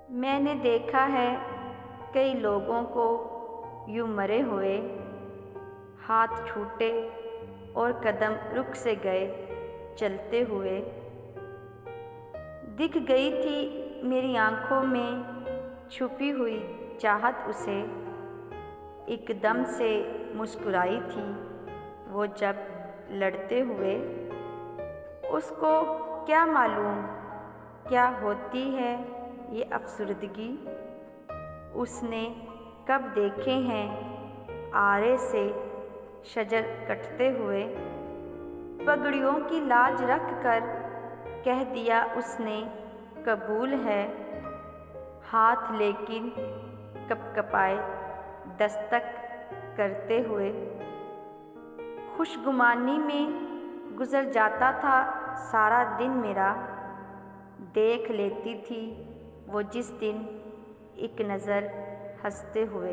मैंने देखा है कई लोगों को यूं मरे हुए, हाथ छूटे और कदम रुक से गए चलते हुए। दिख गई थी मेरी आँखों में छुपी हुई चाहत उसे, एकदम से मुस्कुराई थी वो जब लड़ते हुए। उसको क्या मालूम क्या होती है ये अफसुर्दगी, उसने कब देखे हैं आरे से शजर कटते हुए। पगड़ियों की लाज रख कर कह दिया उसने कबूल है, हाथ लेकिन कपकपाए दस्तक करते हुए। खुशगुमानी में गुजर जाता था सारा दिन मेरा, देख लेती थी वो जिस दिन एक नज़र हंसते हुए।